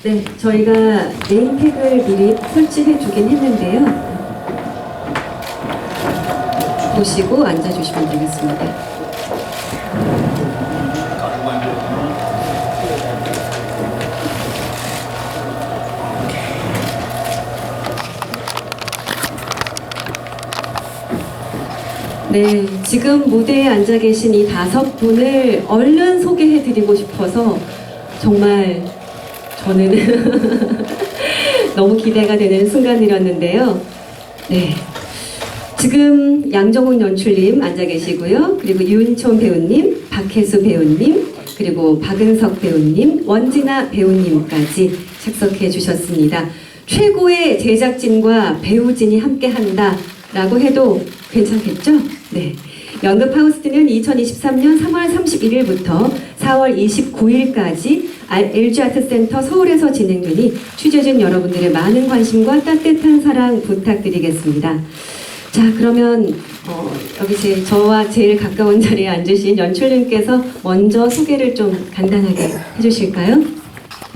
네, 저희가 네임택을 미리 설치해 두긴 했는데요. 보시고 앉아주시면 되겠습니다. 네, 지금 무대에 앉아 계신 이 5분을 얼른 소개해드리고 싶어서 정말 저는 너무 기대가 되는 순간이었는데요. 네, 지금 양정훈 연출님 앉아 계시고요. 그리고 유은총 배우님, 박혜수 배우님, 그리고 박은석 배우님, 원진아 배우님까지 착석해 주셨습니다. 최고의 제작진과 배우진이 함께한다 라고 해도 괜찮겠죠? 네. 연극 파우스트는 2023년 3월 31일부터 4월 29일까지 LG아트센터 서울에서 진행되니 취재진 여러분들의 많은 관심과 따뜻한 사랑 부탁드리겠습니다. 자, 그러면 여기 저와 제일 가까운 자리에 앉으신 연출님께서 먼저 소개를 좀 간단하게 해주실까요?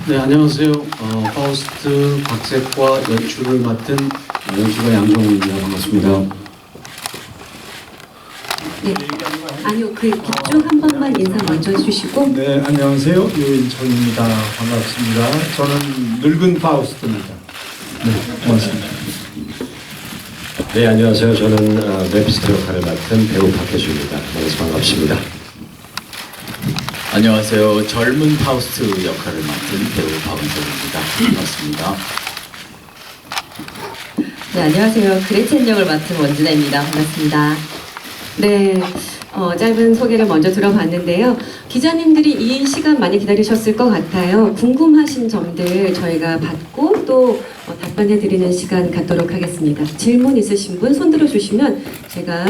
네, 안녕하세요. 파우스트 박색과 연출을 맡은 연출가 양정훈입니다. 반갑습니다. 네. 아니요, 그쪽 한 번만 인사 먼저 해주시고. 네, 안녕하세요. 유인천입니다. 반갑습니다. 저는 늙은 파우스트입니다. 네, 고맙습니다. 네, 안녕하세요. 저는 메피스토 역할을 맡은 배우 박혜수입니다. 만나서 반갑습니다. 안녕하세요. 젊은 파우스트 역할을 맡은 배우 박은석입니다. 반갑습니다. 네, 안녕하세요. 그레첸 역을 맡은 원진아입니다. 반갑습니다. 네, 짧은 소개를 먼저 들어봤는데요. 기자님들이 이 시간 많이 기다리셨을 것 같아요. 궁금하신 점들 저희가 받고 또 답변해드리는 시간 갖도록 하겠습니다. 질문 있으신 분 손 들어주시면 제가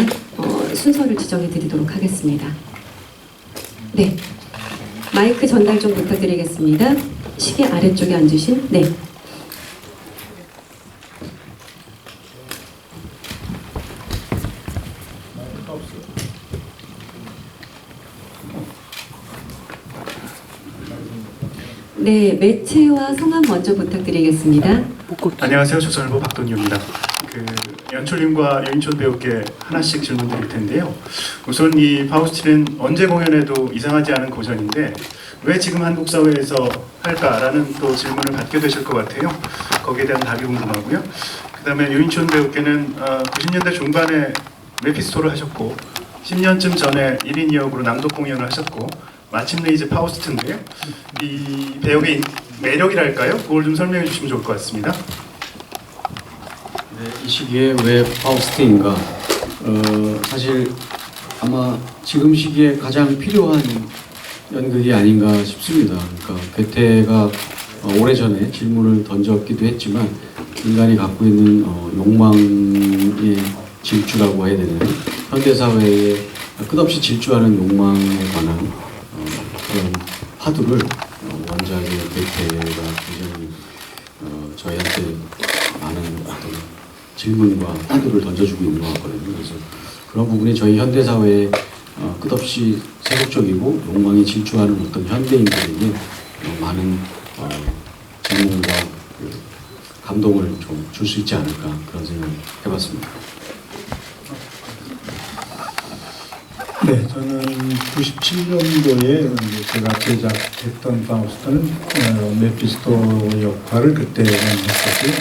순서를 지정해드리도록 하겠습니다. 네, 마이크 전달 좀 부탁드리겠습니다. 시계 아래쪽에 앉으신, 네. 네, 매체와 성함 먼저 부탁드리겠습니다. 안녕하세요. 조선일보 박돈유입니다. 연출님과 유인촌 배우께 하나씩 질문드릴 텐데요. 우선 이 파우스트는 언제 공연해도 이상하지 않은 고전인데 왜 지금 한국 사회에서 할까라는 또 질문을 받게 되실 것 같아요. 거기에 대한 답이 궁금하고요. 그 다음에 유인촌 배우께는 90년대 중반에 메피스토를 하셨고 10년쯤 전에 1인 2역으로 남독 공연을 하셨고 마침내 이제 파우스트인데요. 이 배역의 매력이랄까요? 그걸 좀 설명해 주시면 좋을 것 같습니다. 네, 이 시기에 왜 파우스트인가? 사실 아마 지금 시기에 가장 필요한 연극이 아닌가 싶습니다. 그러니까 괴테가 오래전에 질문을 던졌기도 했지만 인간이 갖고 있는 욕망의 질주라고 해야 되나요? 현대사회에 끝없이 질주하는 욕망에 관한 그런 화두를 원작의 괴테가 굉장히 저희한테 많은 어떤 질문과 화두를 던져주고 있는 것 같거든요. 그래서 그런 부분이 저희 현대사회에 끝없이 세속적이고 욕망이 질주하는 어떤 현대인들에게 많은 질문과 감동을 좀 줄 수 있지 않을까 그런 생각을 해봤습니다. 네, 저는 97년도에 제가 제작했던 파우스트는 메피스토 역할을 그때만 했었고요.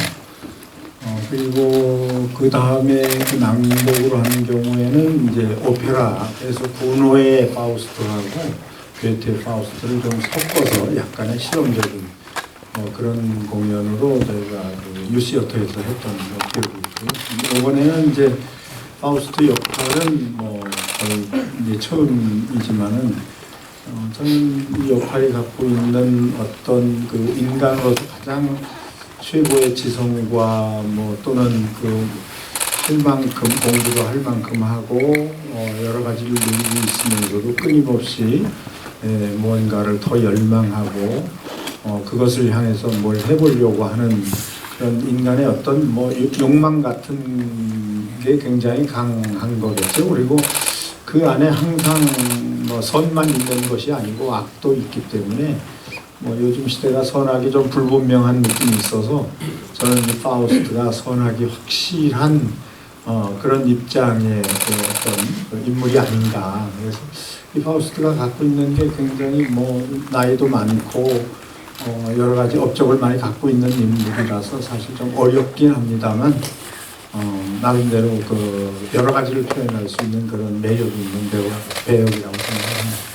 그리고 그 다음에 낭독을 하는 경우에는 이제 오페라에서 군호의 파우스트하고 괴테 파우스트를 좀 섞어서 약간의 실험적인 그런 공연으로 저희가 유시어터에서 했던 기억이 있고요. 이번에는 이제 파우스트 역할은 거의 이제 처음이지만은 저는 이 역할이 갖고 있는 어떤 그 인간으로서 가장 최고의 지성과 또는 할 만큼 공부도 할 만큼 하고 여러 가지를 누리고 있으면서도 끊임없이 무언가를 더 열망하고 그것을 향해서 뭘 해보려고 하는 그런 인간의 어떤 욕망 같은 게 굉장히 강한 거겠죠. 그리고 그 안에 항상 선만 있는 것이 아니고 악도 있기 때문에 뭐 요즘 시대가 선악이 좀 불분명한 느낌이 있어서 저는 이 파우스트가 선악이 확실한 그런 입장의 그 어떤 그 인물이 아닌가. 그래서 이 파우스트가 갖고 있는 게 굉장히 뭐 나이도 많고 여러 가지 업적을 많이 갖고 있는 인물이라서 사실 좀 어렵긴 합니다만 나름대로 그 여러 가지를 표현할 수 있는 그런 매력이 있는 배역이라고 생각합니다.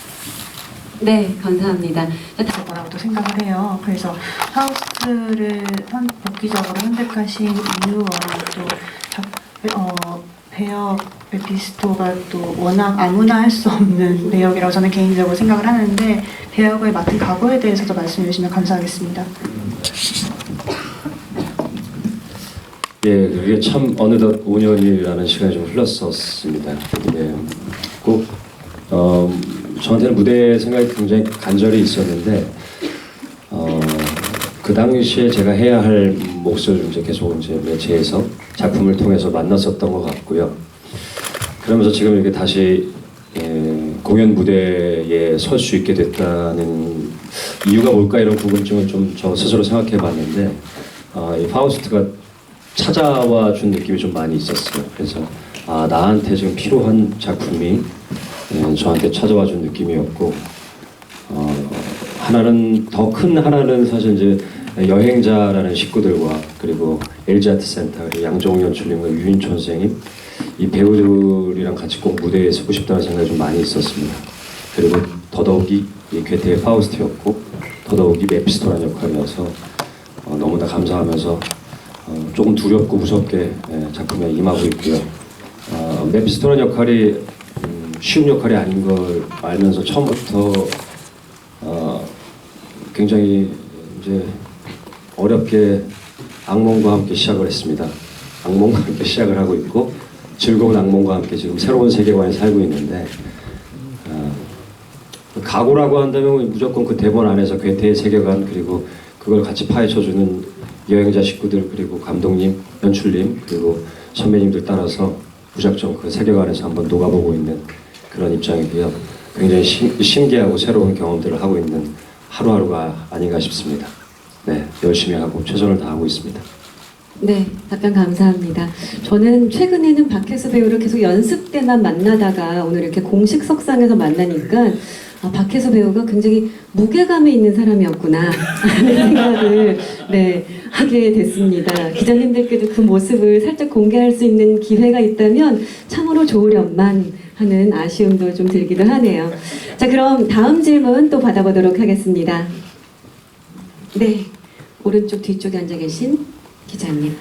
네, 감사합니다. 거라고도 생각을 해요. 그래서 파우스트를 엽기적으로 선택하신 이유와 또 배역 메피스토가 또 워낙 아무나 할 수 없는 배역이라고 저는 개인적으로 생각을 하는데 배역을 맡은 각오에 대해서도 말씀해 주시면 감사하겠습니다. 예, 그게 참 어느덧 5년이라는 시간이 좀 흘렀었습니다. 예, 꼭 저한테는 무대 생각이 굉장히 간절히 있었는데 그 당시에 제가 해야 할 몫을 이제 계속 이제 매체에서 작품을 통해서 만났었던 것 같고요. 그러면서 지금 이렇게 다시 공연 무대에 설 수 있게 됐다는 이유가 뭘까 이런 궁금증을 좀 저 스스로 생각해봤는데 이 파우스트가 찾아와 준 느낌이 좀 많이 있었어요. 그래서 나한테 지금 필요한 작품이 저한테 찾아와 준 느낌이었고 하나는 더 큰 하나는 사실 이제 여행자라는 식구들과 그리고 LG 아트센터 양정욱 연출님과 유인촌 선생님 이 배우들이랑 같이 꼭 무대에 서고 싶다는 생각이 좀 많이 있었습니다. 그리고 더더욱이 이 괴테의 파우스트였고 더더욱이 메피스토라는 역할이어서 너무나 감사하면서 조금 두렵고 무섭게 작품에 임하고 있고요. 메피스토라는 역할이 쉬운 역할이 아닌 걸 알면서 처음부터 굉장히 이제 어렵게 악몽과 함께 시작을 했습니다. 악몽과 함께 시작을 하고 있고 즐거운 악몽과 함께 지금 새로운 세계관에 살고 있는데 각오라고 한다면 무조건 그 대본 안에서 괴테의 세계관 그리고 그걸 같이 파헤쳐주는 여행자 식구들 그리고 감독님, 연출님 그리고 선배님들 따라서 무작정 그 세계관에서 한번 녹아보고 있는 그런 입장이고요. 굉장히 신기하고 새로운 경험들을 하고 있는 하루하루가 아닌가 싶습니다. 네, 열심히 하고 최선을 다하고 있습니다. 네, 답변 감사합니다. 저는 최근에는 박혜수 배우를 계속 연습 때만 만나다가 오늘 이렇게 공식 석상에서 만나니까 박혜수 배우가 굉장히 무게감이 있는 사람이었구나 하는 생각을 하게 됐습니다. 기자님들께도 그 모습을 살짝 공개할 수 있는 기회가 있다면 참으로 좋으련만 하는 아쉬움도 좀 들기도 하네요. 자, 그럼 다음 질문 또 받아보도록 하겠습니다. 네, 오른쪽 뒤쪽에 앉아 계신 기자님.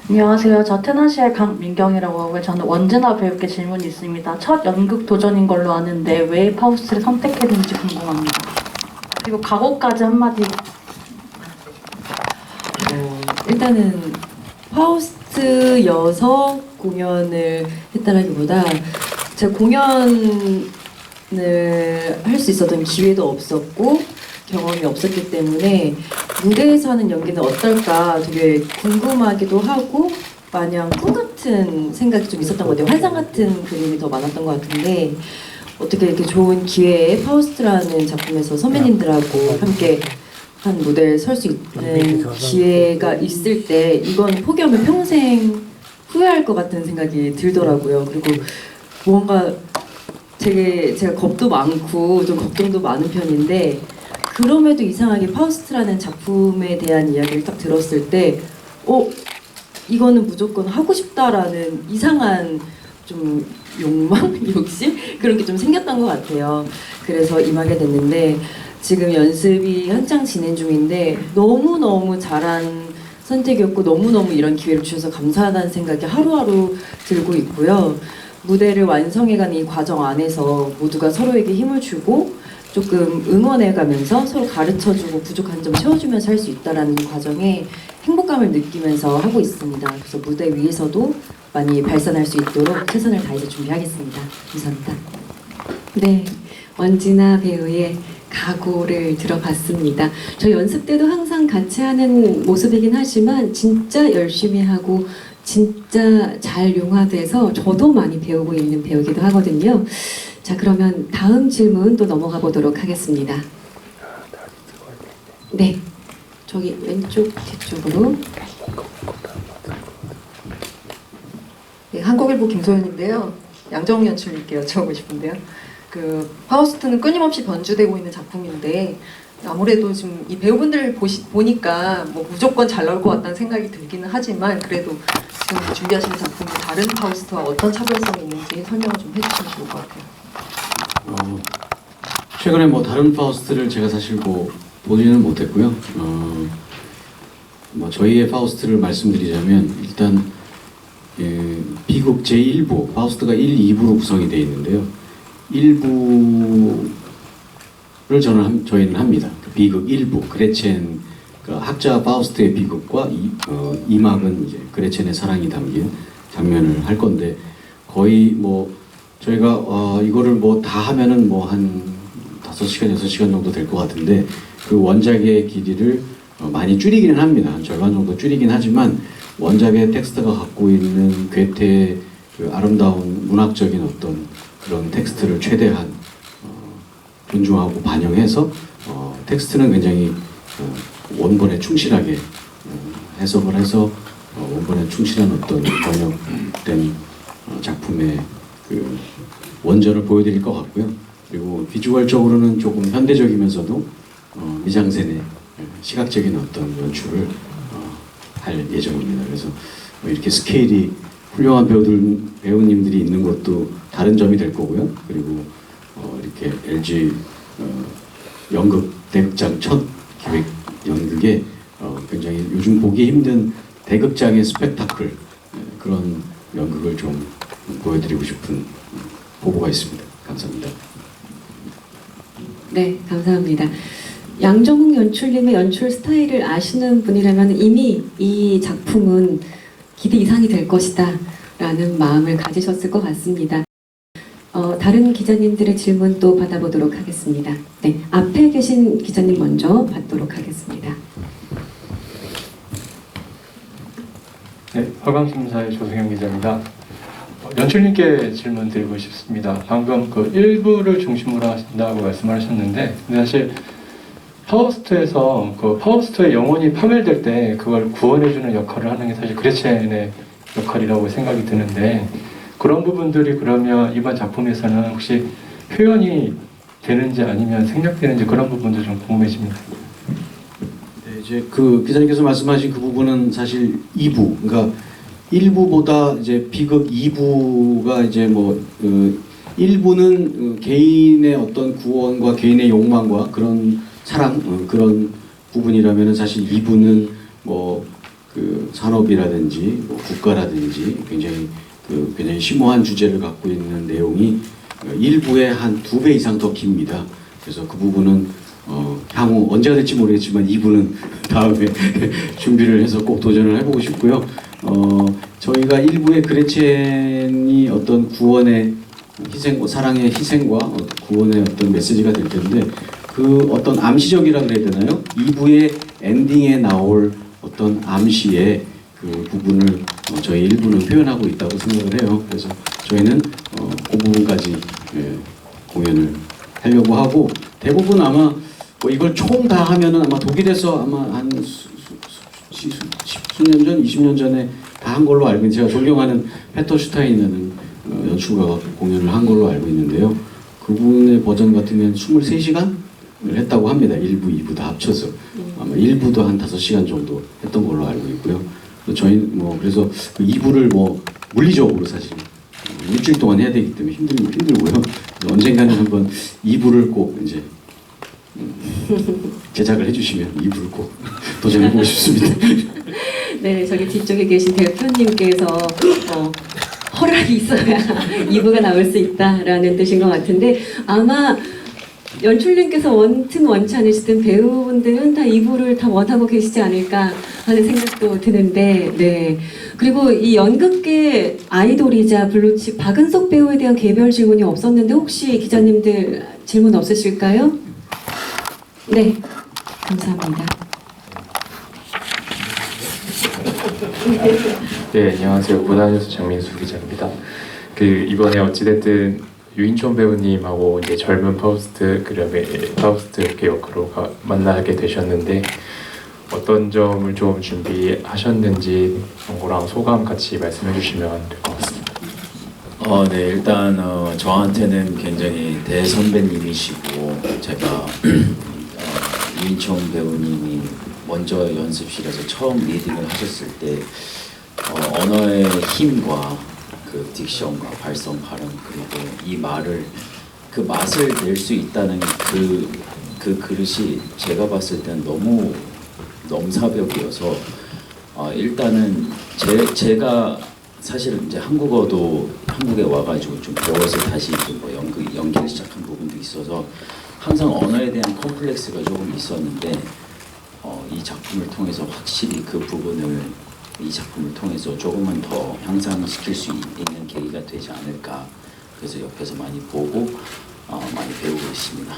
안녕하세요. 저 테너시의 강민경이라고 하고요. 저는 원진아 배우께 질문이 있습니다. 첫 연극 도전인 걸로 아는데 왜 파우스트를 선택했는지 궁금합니다. 그리고 각오까지 한마디. 일단은 파우스트여서 공연을 했다라기보다 제가 공연을 할 수 있었던 기회도 없었고 경험이 없었기 때문에 무대에서 하는 연기는 어떨까 되게 궁금하기도 하고 마냥 꿈 같은 생각이 좀 있었던 것 같아요. 환상 같은 그림이 더 많았던 것 같은데 어떻게 이렇게 좋은 기회에 파우스트라는 작품에서 선배님들하고 함께 한 무대에 설 수 있는 기회가 있을 때 이건 포기하면 평생 후회할 것 같은 생각이 들더라고요. 그리고 뭔가 제가 겁도 많고 좀 걱정도 많은 편인데 그럼에도 이상하게 파우스트라는 작품에 대한 이야기를 딱 들었을 때 이거는 무조건 하고 싶다라는 이상한 좀 욕망? 욕심? 그런 게 좀 생겼던 것 같아요. 그래서 임하게 됐는데 지금 연습이 한창 진행 중인데 너무너무 잘한 선택이었고 너무너무 이런 기회를 주셔서 감사하다는 생각이 하루하루 들고 있고요. 무대를 완성해가는 이 과정 안에서 모두가 서로에게 힘을 주고 조금 응원해가면서 서로 가르쳐주고 부족한 점 채워주면서 할 수 있다는 이 과정에 행복감을 느끼면서 하고 있습니다. 그래서 무대 위에서도 많이 발산할 수 있도록 최선을 다해서 준비하겠습니다. 감사합니다. 네, 원진아 배우의 각오를 들어봤습니다. 저 연습 때도 항상 같이 하는 모습이긴 하지만 진짜 열심히 하고 진짜 잘 융화돼서 저도 많이 배우고 있는 배우기도 하거든요. 자, 그러면 다음 질문 또 넘어가 보도록 하겠습니다. 네, 저기 왼쪽 뒤쪽으로. 네, 한국일보 김소연인데요. 양정욱 연출님께 여쭤보고 싶은데요. 그 파우스트는 끊임없이 변주되고 있는 작품인데 아무래도 지금 이 배우분들 보니까 뭐 무조건 잘 나올 것 같다는 생각이 들기는 하지만 그래도 지금 준비하시는 작품이 다른 파우스트와 어떤 차별성이 있는지 설명을 좀 해주시면 좋을 것 같아요. 최근에 뭐 다른 파우스트를 제가 사실 뭐 보지는 못했고요. 뭐 저희의 파우스트를 말씀드리자면 일단 비극 제1부 파우스트가 1, 2부로 구성이 되어 있는데요. 1부를 저희는 합니다. 그 비극 1부 그레첸 그 학자 파우스트의 비극과 2막은 이제 그레첸의 사랑이 담긴 장면을 할 건데 거의 뭐 저희가 이거를 뭐 다 하면은 뭐 한 5시간, 6시간 정도 될 것 같은데 그 원작의 길이를 많이 줄이기는 합니다. 한 절반 정도 줄이긴 하지만 원작의 텍스트가 갖고 있는 괴테의 그 아름다운 문학적인 어떤 그런 텍스트를 최대한 존중하고 반영해서 텍스트는 굉장히 원본에 충실하게 해석을 해서 원본에 충실한 어떤 번역된 작품의 그 원전을 보여드릴 것 같고요. 그리고 비주얼적으로는 조금 현대적이면서도 미장센의 시각적인 어떤 연출을 할 예정입니다. 그래서 이렇게 스케일이 훌륭한 배우님들이 있는 것도 다른 점이 될 거고요. 그리고 이렇게 LG 연극 대극장 첫 기획 연극에 굉장히 요즘 보기 힘든 대극장의 스펙타클 그런 연극을 좀 보여드리고 싶은 보고가 있습니다. 감사합니다. 네, 감사합니다. 양정욱 연출님의 연출 스타일을 아시는 분이라면 이미 이 작품은 기대 이상이 될 것이다 라는 마음을 가지셨을 것 같습니다. 다른 기자님들의 질문 또 받아보도록 하겠습니다. 네, 앞에 계신 기자님 먼저 받도록 하겠습니다. 네, 화강심사의 조승현 기자입니다. 연출님께 질문 드리고 싶습니다. 방금 그 일부를 중심으로 하신다고 말씀하셨는데 사실 파우스트에서 그 파우스트의 영혼이 파멸될 때 그걸 구원해주는 역할을 하는 게 사실 그레첸의 역할이라고 생각이 드는데 그런 부분들이 그러면 이번 작품에서는 혹시 표현이 되는지 아니면 생략되는지 그런 부분도 좀 궁금해집니다. 네, 이제 그 기자님께서 말씀하신 그 부분은 사실 2부, 그러니까 1부보다 이제 비극 2부가 이제 뭐 1부는 개인의 어떤 구원과 개인의 욕망과 그런 사랑 그런 부분이라면은 사실 2부는 뭐 그 산업이라든지 뭐 국가라든지 굉장히 굉장히 심오한 주제를 갖고 있는 내용이 1부의 한 2배 이상 더 깁니다. 그래서 그 부분은 향후 언제가 될지 모르겠지만 2부는 다음에 준비를 해서 꼭 도전을 해보고 싶고요. 저희가 1부의 그레첸이 어떤 구원의 희생, 사랑의 희생과 구원의 어떤 메시지가 될 텐데 그 어떤 암시적이라 그래야 되나요? 2부의 엔딩에 나올 어떤 암시의 그 부분을 저희 1부는 표현하고 있다고 생각을 해요. 그래서 저희는 그 부분까지 공연을 하려고 하고 대부분 아마 뭐 이걸 총 다 하면은 아마 독일에서 아마 한 수년 전, 20년 전에 다 한 걸로 알고 있는데 제가 존경하는 페터 슈타인이라는 연출가가 공연을 한 걸로 알고 있는데요. 그분의 버전 같은 경우는 23시간을 했다고 합니다. 1부, 2부 다 합쳐서. 아마 1부도 한 5시간 정도 했던 걸로 알고 있고요. 저희 뭐 그래서 그 2부를 뭐 물리적으로 사실 일주일 동안 해야 되기 때문에 힘들고요. 언젠가는 한번 2부를 꼭 이제 제작을 해주시면 2부를 꼭 도전해보고 싶습니다. 네, 저기 뒤쪽에 계신 대표님께서 허락이 있어야 2부가 나올 수 있다라는 뜻인 것 같은데 아마 연출님께서 원튼 원치 않으시던 배우분들은 다 2부를 다 원하고 계시지 않을까 하는 생각도 드는데 네. 그리고 이 연극계 아이돌이자 블루칩 박은석 배우에 대한 개별 질문이 없었는데 혹시 기자님들 질문 없으실까요? 네, 감사합니다. 네, 안녕하세요. 보다뉴스 장민수 기자입니다. 이번에 어찌됐든 유인촌 배우님하고 이제 젊은 파우스트 그다음에 파우스트 이렇게 역으로 만나게 되셨는데 어떤 점을 좀 준비하셨는지 그거랑 소감 같이 말씀해 주시면 될 것 같습니다. 네, 일단 저한테는 굉장히 대선배님이시고 제가 유인총 배우님이 먼저 연습실에서 처음 리딩을 하셨을 때 언어의 힘과 그 딕션과 발성 발음 그리고 이 말을 그 맛을 낼 수 있다는 그 그릇이 제가 봤을 때는 너무 넘사벽이어서 일단은 제가 사실은 이제 한국어도 한국에 와가지고 좀 배워서 다시 뭐 연기를 시작한 부분도 있어서 항상 언어에 대한 컴플렉스가 조금 있었는데 이 작품을 통해서 확실히 그 부분을 이 작품을 통해서 조금은 더 향상시킬 수 있는 계기가 되지 않을까. 그래서 옆에서 많이 보고 많이 배우고 있습니다.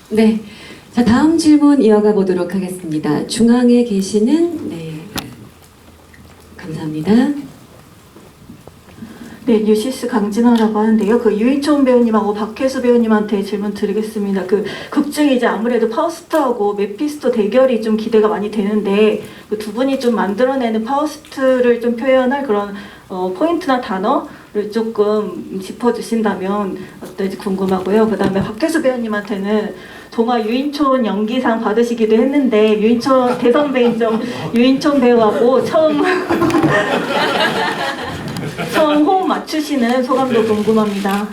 네. 네. 자, 다음 질문 이어가 보도록 하겠습니다. 중앙에 계시는 감사합니다. 네, 뉴시스 강진아라고 하는데요. 그 유인촌 배우님하고 박혜수 배우님한테 질문 드리겠습니다. 그 극중이 이제 아무래도 파우스트하고 메피스토 대결이 좀 기대가 많이 되는데 그 두 분이 좀 만들어내는 파우스트를 좀 표현할 그런 포인트나 단어를 조금 짚어주신다면 어떨지 궁금하고요. 그 다음에 박혜수 배우님한테는 동화 유인촌 연기상 받으시기도 했는데 유인촌 대선배인 좀 유인촌 배우하고 처음 호흡 맞추시는 소감도 궁금합니다.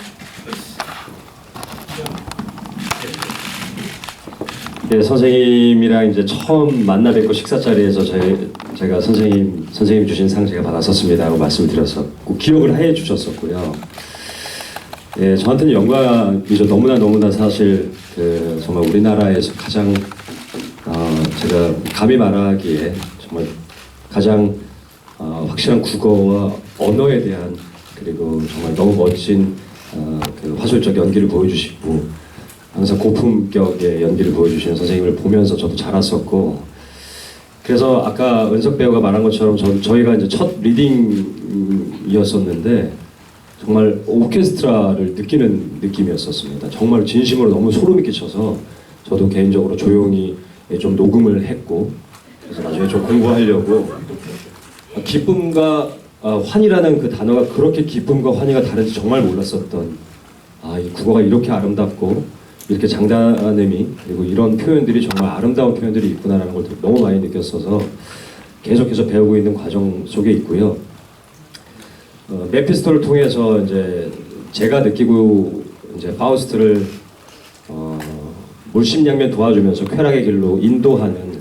네, 선생님이랑 이제 처음 만나 뵙고 식사 자리에서 제가 선생님 주신 상 제가 받았었습니다라고 말씀을 드렸었고 기억을 해 주셨었고요. 예, 저한테는 영광이죠. 너무나 사실 정말 우리나라에서 가장 제가 감히 말하기에 정말 가장 확실한 국어와 언어에 대한 그리고 정말 너무 멋진 그 화술적 연기를 보여주시고 항상 고품격의 연기를 보여주시는 선생님을 보면서 저도 자랐었고 그래서 아까 은석 배우가 말한 것처럼 저희가 이제 첫 리딩이었었는데 정말 오케스트라를 느끼는 느낌이었었습니다. 정말 진심으로 너무 소름이 끼쳐서 저도 개인적으로 조용히 좀 녹음을 했고 그래서 나중에 좀 공부하려고 기쁨과 환이라는 그 단어가 그렇게 기쁨과 환희가 다른지 정말 몰랐었던 이 국어가 이렇게 아름답고 이렇게 장단음이 그리고 이런 표현들이 정말 아름다운 표현들이 있구나라는 걸 너무 많이 느꼈어서 계속해서 배우고 있는 과정 속에 있고요. 메피스토를 통해서 이제 제가 느끼고 이제 파우스트를 물심양면 도와주면서 쾌락의 길로 인도하는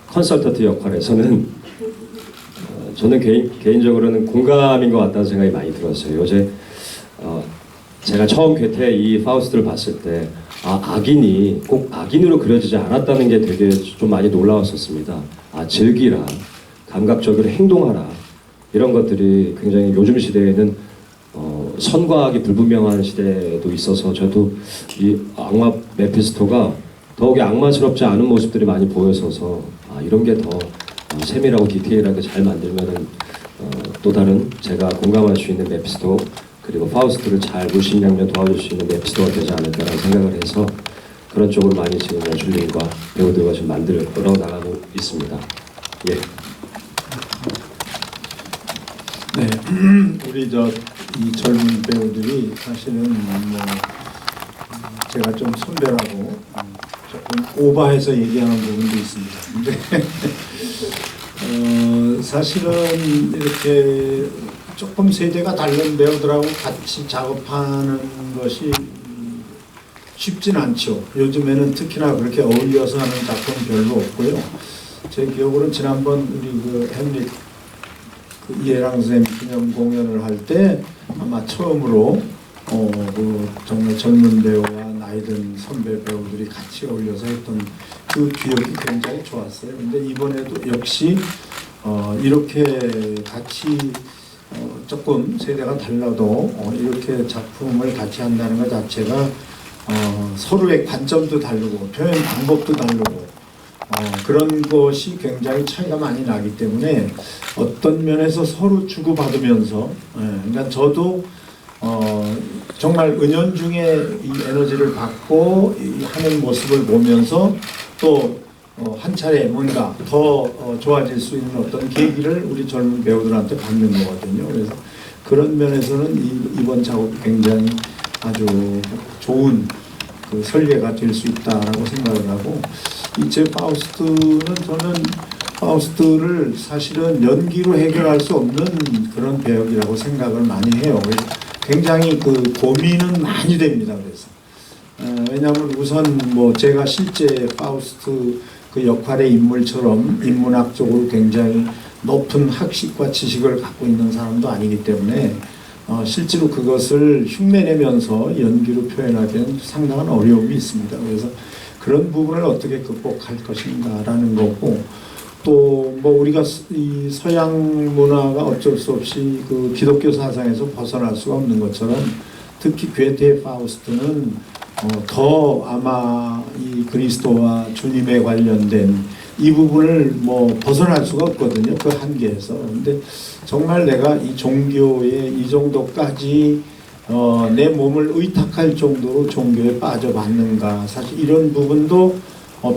컨설턴트 역할에서는 저는 개인적으로는 공감인 것 같다는 생각이 많이 들었어요. 어제 제가 처음 괴테 이 파우스트를 봤을 때 악인이 꼭 악인으로 그려지지 않았다는 게 되게 좀 많이 놀라웠었습니다. 즐기라, 감각적으로 행동하라 이런 것들이 굉장히 요즘 시대에는 선과 악이 불분명한 시대도 있어서 저도 이 악마 메피스토가 더욱이 악마스럽지 않은 모습들이 많이 보여서서 이런 게 더 세밀하고 디테일하게 잘 만들면은 또 다른 제가 공감할 수 있는 메피스토 그리고 파우스트를 잘 물심양면 도와줄 수 있는 메피스토가 되지 않을까라는 생각을 해서 그런 쪽으로 많이 지금 연출님과 배우들과 지금 만들어 나가고 있습니다. 예. 네, 우리 이 젊은 배우들이 사실은 제가 좀 선배라고 조금 오버해서 얘기하는 부분도 있습니다. 근데 사실은 이렇게 조금 세대가 다른 배우들하고 같이 작업하는 것이 쉽진 않죠. 요즘에는 특히나 그렇게 어울려서 하는 작품은 별로 없고요. 제 기억으로는 지난번 우리 그 햄릿 이해랑 선생님 기념 공연을 할 때 아마 처음으로 그 정말 젊은 배우와 나이 든 선배 배우들이 같이 어울려서 했던 그 기억이 굉장히 좋았어요. 근데 이번에도 역시 이렇게 같이 조금 세대가 달라도 이렇게 작품을 같이 한다는 것 자체가 서로의 관점도 다르고 표현 방법도 다르고 그런 것이 굉장히 차이가 많이 나기 때문에 어떤 면에서 서로 주고받으면서 그러니까 저도 정말 은연중에 이 에너지를 받고 하는 모습을 보면서 또 한 차례 뭔가 더 좋아질 수 있는 어떤 계기를 우리 젊은 배우들한테 받는 거거든요. 그래서 그런 면에서는 이번 작업이 굉장히 아주 좋은 그 설계가 될 수 있다라고 생각을 하고, 제 파우스트는 저는 파우스트를 사실은 연기로 해결할 수 없는 그런 배역이라고 생각을 많이 해요. 그래서 굉장히 그 고민은 많이 됩니다. 그래서 왜냐하면 우선 뭐 제가 실제 파우스트 그 역할의 인물처럼 인문학적으로 굉장히 높은 학식과 지식을 갖고 있는 사람도 아니기 때문에 실제로 그것을 흉내내면서 연기로 표현하기는 상당한 어려움이 있습니다. 그래서 그런 부분을 어떻게 극복할 것인가라는 거고, 또 뭐 우리가 이 서양 문화가 어쩔 수 없이 그 기독교 사상에서 벗어날 수가 없는 것처럼 특히 괴테의 파우스트는 더 아마 이 그리스도와 주님에 관련된 이 부분을 뭐 벗어날 수가 없거든요. 그 한계에서. 근데 정말 내가 이 종교에 이 정도까지 내 몸을 의탁할 정도로 종교에 빠져봤는가. 사실 이런 부분도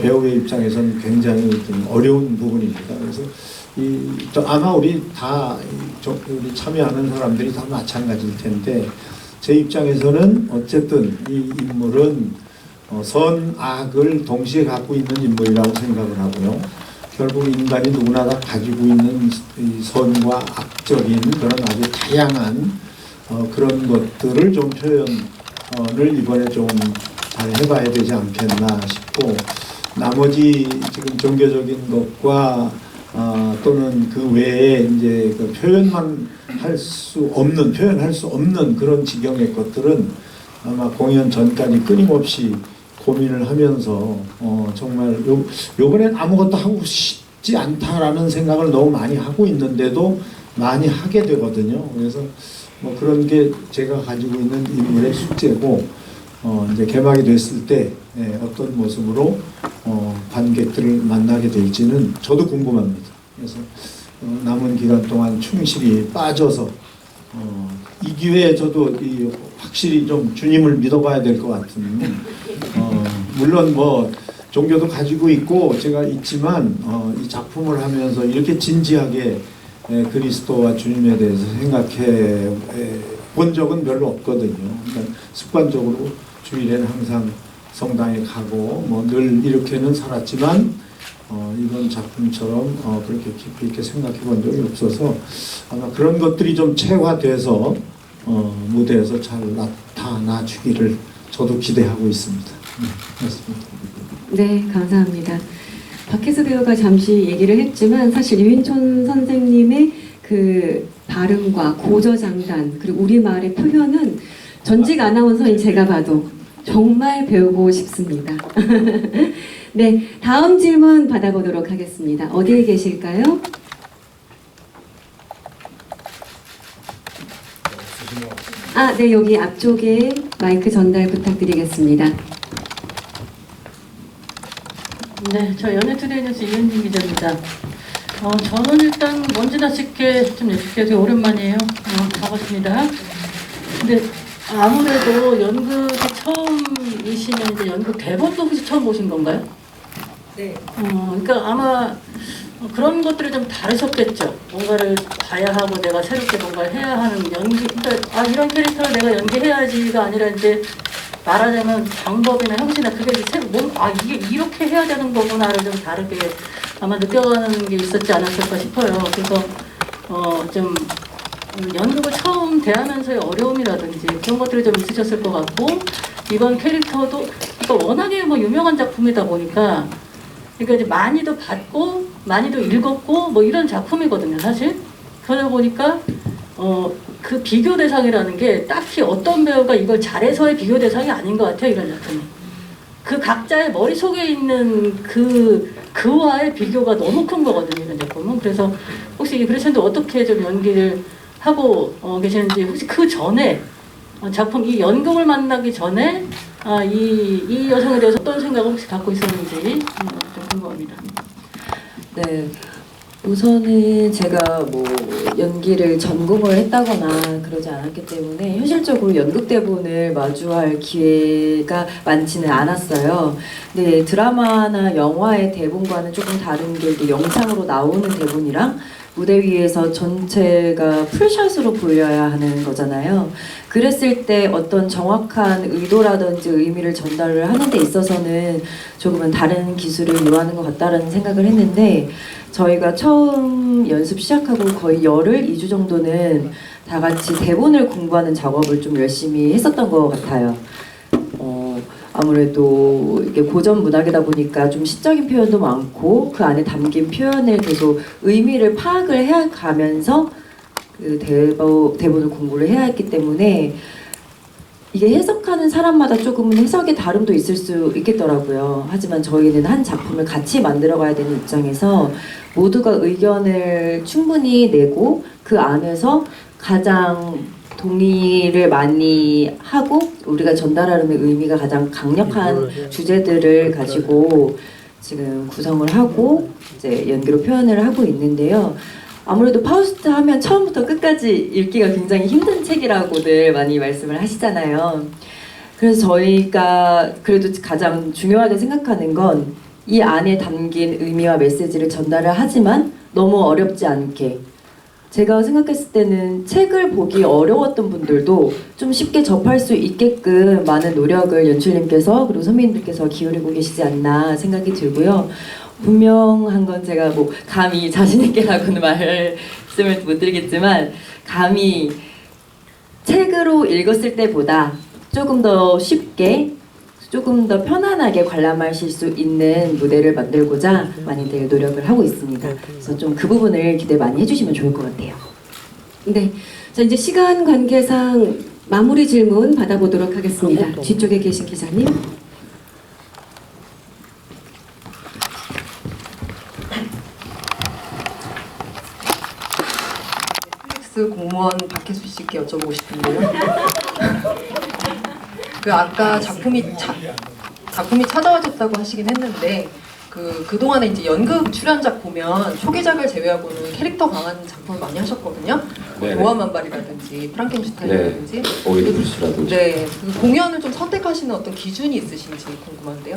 배우의 입장에서는 굉장히 좀 어려운 부분입니다. 그래서 아마 우리 우리 참여하는 사람들이 다 마찬가지일 텐데, 제 입장에서는 어쨌든 이 인물은 선악을 동시에 갖고 있는 인물이라고 생각을 하고요. 결국 인간이 누구나 다 가지고 있는 이 선과 악적인 그런 아주 다양한 그런 것들을 좀 표현을 이번에 좀 잘 해봐야 되지 않겠나 싶고, 나머지 지금 종교적인 것과 또는 그 외에 이제 그 표현할 수 없는 그런 지경의 것들은 아마 공연 전까지 끊임없이 고민을 하면서 정말 요번엔 아무것도 하고 싶지 않다라는 생각을 너무 많이 하고 있는데도 많이 하게 되거든요. 그래서 뭐 그런 게 제가 가지고 있는 인물의 숙제고, 이제 개막이 됐을 때 어떤 모습으로 관객들을 만나게 될지는 저도 궁금합니다. 그래서 남은 기간 동안 충실히 빠져서 이 기회에 저도 확실히 좀 주님을 믿어봐야 될 것 같은, 물론 뭐 종교도 가지고 있고 제가 있지만 이 작품을 하면서 이렇게 진지하게 그리스도와 주님에 대해서 생각해 본 적은 별로 없거든요. 그러니까 습관적으로 주일에는 항상 성당에 가고 뭐 늘 이렇게는 살았지만 이번 작품처럼 그렇게 깊이 있게 생각해 본 적이 없어서 아마 그런 것들이 좀 체화돼서 무대에서 잘 나타나 주기를 저도 기대하고 있습니다. 고맙습니다. 네, 감사합니다. 박혜수 배우가 잠시 얘기를 했지만 사실 유인촌 선생님의 그 발음과 고저장단 그리고 우리말의 표현은 전직 아나운서인 제가 봐도 정말 배우고 싶습니다. 네, 다음 질문 받아보도록 하겠습니다. 어디에 계실까요? 네, 여기 앞쪽에 마이크 전달 부탁드리겠습니다. 네, 저 연예투데이 뉴스 이은지 기자입니다. 저는 일단 먼지나 씻게 좀 여쭙게 되게 오랜만이에요. 반갑습니다. 근데 아무래도 연극이 처음이시면 이제 연극 대본도 혹시 처음 보신 건가요? 네. 그러니까 아마 그런 것들이 좀 다르셨겠죠. 뭔가를 봐야 하고 내가 새롭게 뭔가를 해야 하는 연기. 그러니까 이런 캐릭터를 내가 연기해야지가 아니라 이제 말하자면 방법이나 형식이나 그게 이제 이게 이렇게 해야 되는 거구나를 좀 다르게 아마 느껴가는 게 있었지 않았을까 싶어요. 그래서 좀 연극을 처음 대하면서의 어려움이라든지 그런 것들이 좀 있으셨을 것 같고, 이번 캐릭터도 그러니까 워낙에 뭐 유명한 작품이다 보니까 그러니까 이제 많이도 봤고 많이도 읽었고 뭐 이런 작품이거든요, 사실. 그러다 보니까 그 비교 대상이라는 게 딱히 어떤 배우가 이걸 잘해서의 비교 대상이 아닌 것 같아요, 이런 작품이. 그 각자의 머릿속에 있는 그와의 비교가 너무 큰 거거든요, 이런 작품은. 그래서 혹시 이 그레첸도 어떻게 좀 연기를 하고 계시는지, 혹시 그 전에 작품 이 연극을 만나기 전에 이 여성에 대해서 어떤 생각을 혹시 갖고 있었는지 좀 궁금합니다. 네. 우선은 제가 뭐 연기를 전공을 했다거나 그러지 않았기 때문에 현실적으로 연극 대본을 마주할 기회가 많지는 않았어요. 근데 드라마나 영화의 대본과는 조금 다른 게 이게 영상으로 나오는 대본이랑 무대 위에서 전체가 풀샷으로 보여야 하는 거잖아요. 그랬을 때 어떤 정확한 의도라든지 의미를 전달을 하는 데 있어서는 조금은 다른 기술을 요하는 것 같다라는 생각을 했는데, 저희가 처음 연습 시작하고 거의 열흘, 2주 정도는 다 같이 대본을 공부하는 작업을 좀 열심히 했었던 것 같아요. 아무래도 이게 고전 문학이다 보니까 좀 시적인 표현도 많고 그 안에 담긴 표현을 계속 의미를 파악을 해 가면서 그 대본을 공부를 해야 했기 때문에 이게 해석하는 사람마다 조금은 해석의 다름도 있을 수 있겠더라고요. 하지만 저희는 한 작품을 같이 만들어가야 되는 입장에서 모두가 의견을 충분히 내고 그 안에서 가장 동의를 많이 하고 우리가 전달하려는 의미가 가장 강력한 주제들을 가지고 지금 구성을 하고 이제 연기로 표현을 하고 있는데요. 아무래도 파우스트 하면 처음부터 끝까지 읽기가 굉장히 힘든 책이라고들 많이 말씀을 하시잖아요. 그래서 저희가 그래도 가장 중요하게 생각하는 건 이 안에 담긴 의미와 메시지를 전달을 하지만 너무 어렵지 않게, 제가 생각했을 때는 책을 보기 어려웠던 분들도 좀 쉽게 접할 수 있게끔 많은 노력을 연출님께서 그리고 선배님들께서 기울이고 계시지 않나 생각이 들고요. 분명한 건 제가 뭐 감히 자신있게라고는 말씀을 못 드리겠지만, 감히 책으로 읽었을 때보다 조금 더 쉽게 조금 더 편안하게 관람하실 수 있는 무대를 만들고자 많이들 노력을 하고 있습니다. 그래서 좀 그 부분을 기대 많이 해주시면 좋을 것 같아요. 네, 자 이제 시간 관계상 마무리 질문 받아보도록 하겠습니다. 뒤쪽에 계신 기자님. 넷플릭스 공무원 박혜수 씨께 여쭤보고 싶은데요. 그 아까 작품이 찾아와줬다고 하시긴 했는데 그동안에 이제 연극 출연작 보면 초기작을 제외하고는 캐릭터 강한 작품을 많이 하셨거든요. 보아만발이라든지 프랑켄슈타인이라든지 오이디푸스라든지. 네, 그 공연을 좀 선택하시는 어떤 기준이 있으신지 궁금한데요.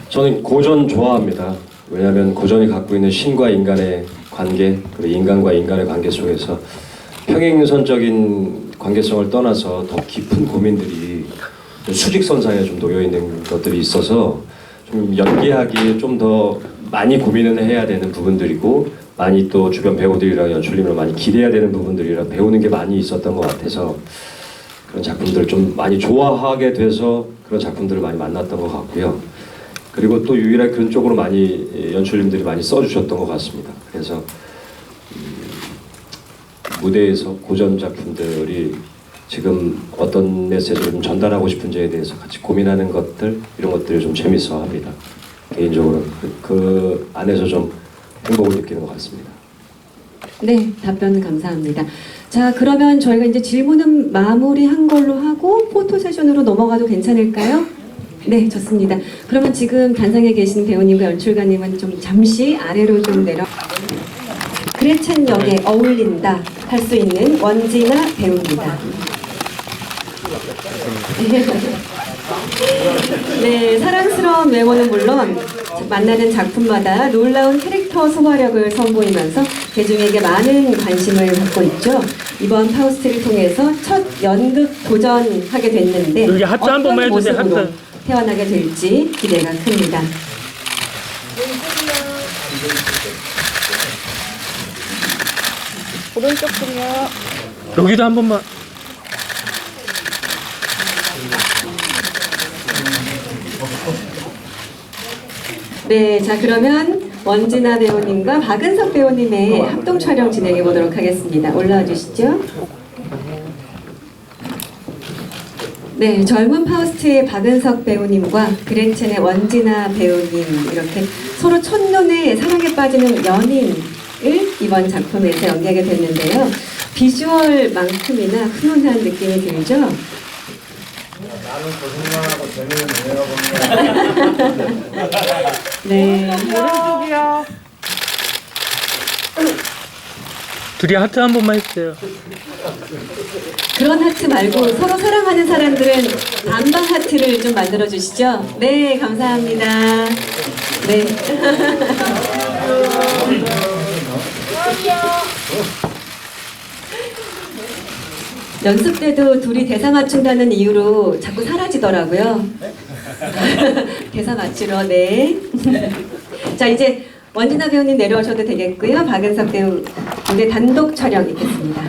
저는 고전 좋아합니다. 왜냐하면 고전이 갖고 있는 신과 인간의 관계, 그리고 인간과 인간의 관계 속에서 평행선적인 관계성을 떠나서 더 깊은 고민들이 수직선상에 좀 놓여 있는 것들이 있어서 좀 연기하기에 좀 더 많이 고민을 해야 되는 부분들이고, 많이 또 주변 배우들이랑 연출님을 많이 기대해야 되는 부분들이라 배우는 게 많이 있었던 것 같아서 그런 작품들을 좀 많이 좋아하게 돼서 그런 작품들을 많이 만났던 것 같고요. 그리고 또 유일하게 그런 쪽으로 많이 연출님들이 많이 써주셨던 것 같습니다. 그래서 무대에서 고전 작품들이 지금 어떤 메시지를 좀 전달하고 싶은지에 대해서 같이 고민하는 것들, 이런 것들을 좀 재밌어 합니다. 개인적으로 그 안에서 좀 행복을 느끼는 것 같습니다. 네, 답변 감사합니다. 자, 그러면 저희가 이제 질문은 마무리한 걸로 하고 포토 세션으로 넘어가도 괜찮을까요? 네, 좋습니다. 그러면 지금 단상에 계신 배우님과 연출가님은 좀 잠시 아래로 좀 내려. 그레첸 역에 어울린다 할 수 있는 원진아 배우입니다. 네, 사랑스러운 외모는 물론 만나는 작품마다 놀라운 캐릭터 소화력을 선보이면서 대중에게 많은 관심을 받고 있죠. 이번 파우스트를 통해서 첫 연극 도전하게 됐는데 여기 하트 한 번만 어떤 해주세요, 모습으로 하트. 태어나게 될지 기대가 큽니다. 오른쪽 분이요. 여기도 한 번만. 네, 자 그러면 원진아 배우님과 박은석 배우님의 합동 촬영 진행해 보도록 하겠습니다. 올라와 주시죠. 네, 젊은 파우스트의 박은석 배우님과 그레첸의 원진아 배우님, 이렇게 서로 첫눈에 사랑에 빠지는 연인을 이번 작품에서 연기하게 됐는데요. 비주얼만큼이나 훈훈한 느낌이 들죠? 나는 고생만 하고 재미는 내가 보는 네. 오른쪽이요. 둘이 하트 한 번만 해주세요. 그런 하트 말고 서로 사랑하는 사람들은 반반 하트를 좀 만들어 주시죠. 네, 감사합니다. 네. 연습 때도 둘이 대사 맞춘다는 이유로 자꾸 사라지더라고요. 대사 맞추러, 네. 자, 이제 원진아 배우님 내려오셔도 되겠고요. 박은석 배우 무대 단독 촬영 있겠습니다.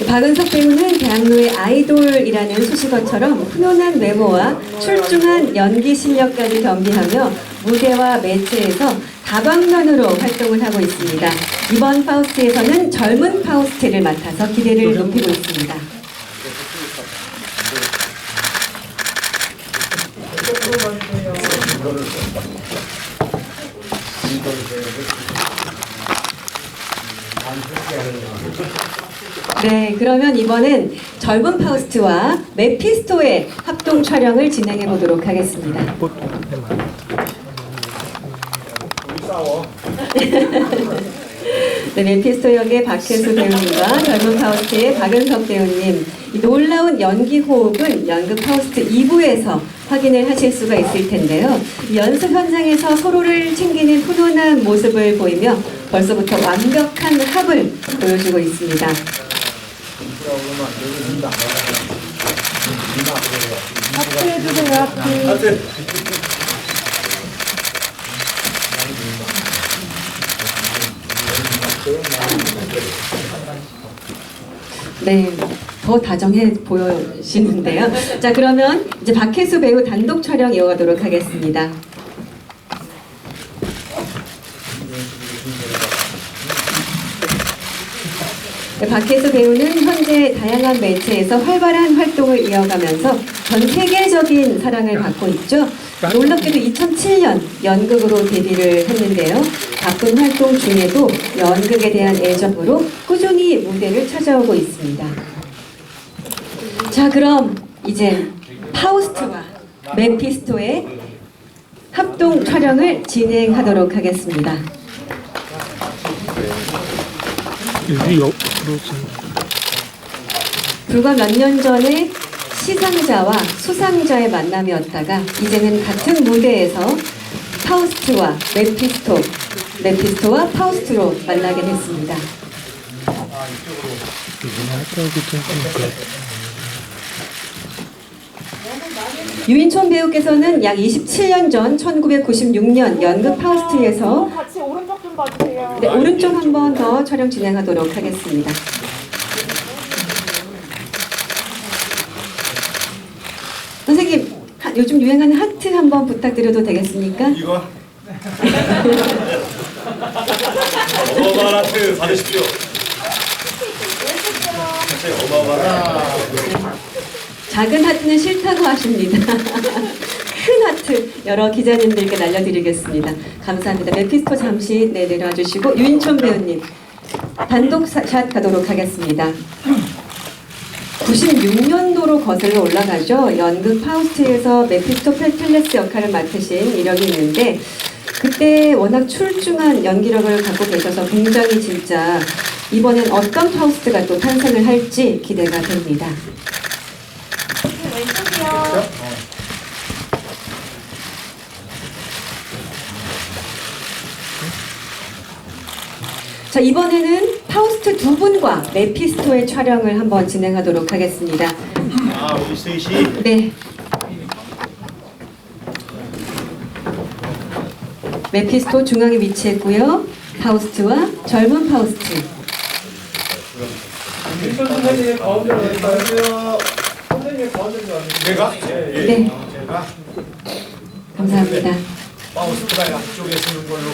박은석 배우는 대학로의 아이돌이라는 수식어처럼 훈훈한 외모와 출중한 연기 실력까지 겸비하며 무대와 매체에서 다방면으로 활동을 하고 있습니다. 이번 파우스트에서는 젊은 파우스트를 맡아서 기대를 높이고 있습니다. 네, 그러면 이번엔 젊은 파우스트와 메피스토의 합동 촬영을 진행해 보도록 하겠습니다. 네, 메피스토 역의 박혜수 배우님과 젊은 파우스트의 박은석 배우님, 이 놀라운 연기 호흡은 연극 파우스트 2부에서 확인을 하실 수가 있을 텐데요. 이 연습 현장에서 서로를 챙기는 훈훈한 모습을 보이며 벌써부터 완벽한 합을 보여주고 있습니다. 하트 해주세요. 하트. 네, 더 다정해 보여지는데요. 자, 그러면 이제 박혜수 배우 단독 촬영 이어가도록 하겠습니다. 네, 박혜수 배우는 현재 다양한 매체에서 활발한 활동을 이어가면서 전 세계적인 사랑을 받고 있죠. 놀랍게도 2007년 연극으로 데뷔를 했는데요. 바쁜 활동 중에도 연극에 대한 애정으로 꾸준히 무대를 찾아오고 있습니다. 자, 그럼 이제 파우스트와 메피스토의 합동 촬영을 진행하도록 하겠습니다. 불과 몇 년 전에 시상자와 수상자의 만남이었다가 이제는 같은 무대에서 파우스트와 메피스토와 파우스트로 만나게 됐습니다. 유인촌 배우께서는 약 27년 전 1996년 연극 파우스트에서 같이 오른쪽 좀 봐주세요. 네, 오른쪽 한 번 더 촬영 진행하도록 하겠습니다. 선생님, 요즘 유행하는 하트 한번 부탁드려도 되겠습니까? 이거 어마어마한 하트 받으십시오. 작은 하트는 싫다고 하십니다. 큰 하트 여러 기자님들께 날려드리겠습니다. 감사합니다. 메피스토 잠시 내려와 주시고 유인촌 배우님 단독 샷 가도록 하겠습니다. 96년도로 거슬러 올라가죠. 연극 파우스트에서 메피스토 펠틀레스 역할을 맡으신 이력이 있는데 그때 워낙 출중한 연기력을 갖고 계셔서 굉장히 진짜 이번엔 어떤 파우스트가 또 탄생을 할지 기대가 됩니다. 왼쪽이요. 자, 이번에는 파우스트 두 분과 메피스토의 촬영을 한번 진행하도록 하겠습니다. 아, 우리 셋이. 네. 메피스토 중앙에 위치했고요. 파우스트와 젊은 파우스트. 선생님 가운데로 가세요. 선생님 가운데로 가세요. 내가? 네. 제가 감사합니다. 파우스트가 양쪽에 서는 걸로.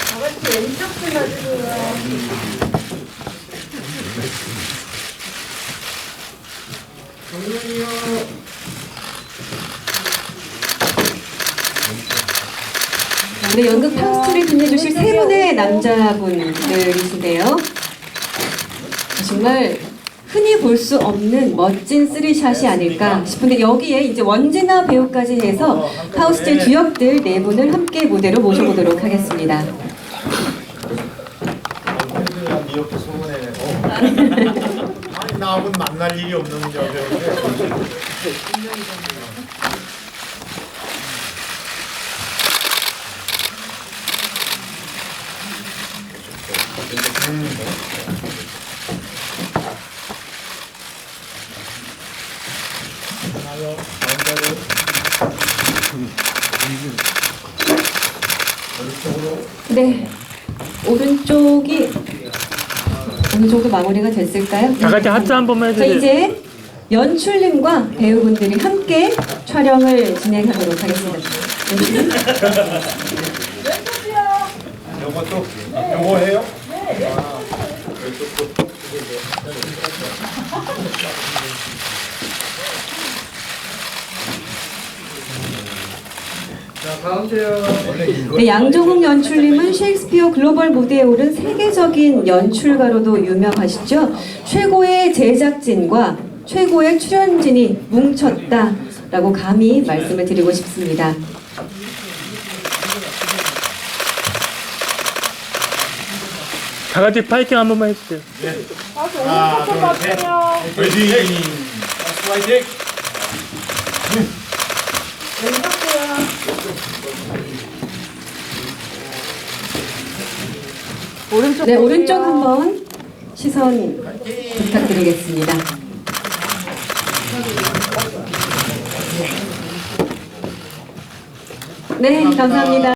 다 같이 왼쪽 좀 봐주세요. 오늘 연극 파우스트를 빛내주실 세 분의 남자분들이신데요. 정말 흔히 볼 수 없는 멋진 쓰리샷이 아닐까 싶은데 여기에 이제 원진아 배우까지 해서 파우스트의 주역들 네 분을 함께 무대로 모셔보도록 하겠습니다. 네 옆에 소문해내고 아니 나하고는 만날 일이 없는 여배우인데 네, 오른쪽이 어느 정도 마무리가 됐을까요? 다 같이 하트 한 번만 자, 해주세요. 이제 연출님과 배우분들이 함께 촬영을 진행하도록 하겠습니다. 요것도 요거 해요? 네, 양조국 연출님은 셰익스피어 글로벌 무대에 오른 세계적인 연출가로도 유명하시죠. 최고의 제작진과 최고의 출연진이 뭉쳤다라고 감히 말씀을 드리고 싶습니다. 다 같이 파이팅 한 번만 해주세요. 하나, 둘, 셋. 화이팅! 화이팅! 네, 오른쪽 한번 시선 부탁드리겠습니다. 네, 감사합니다.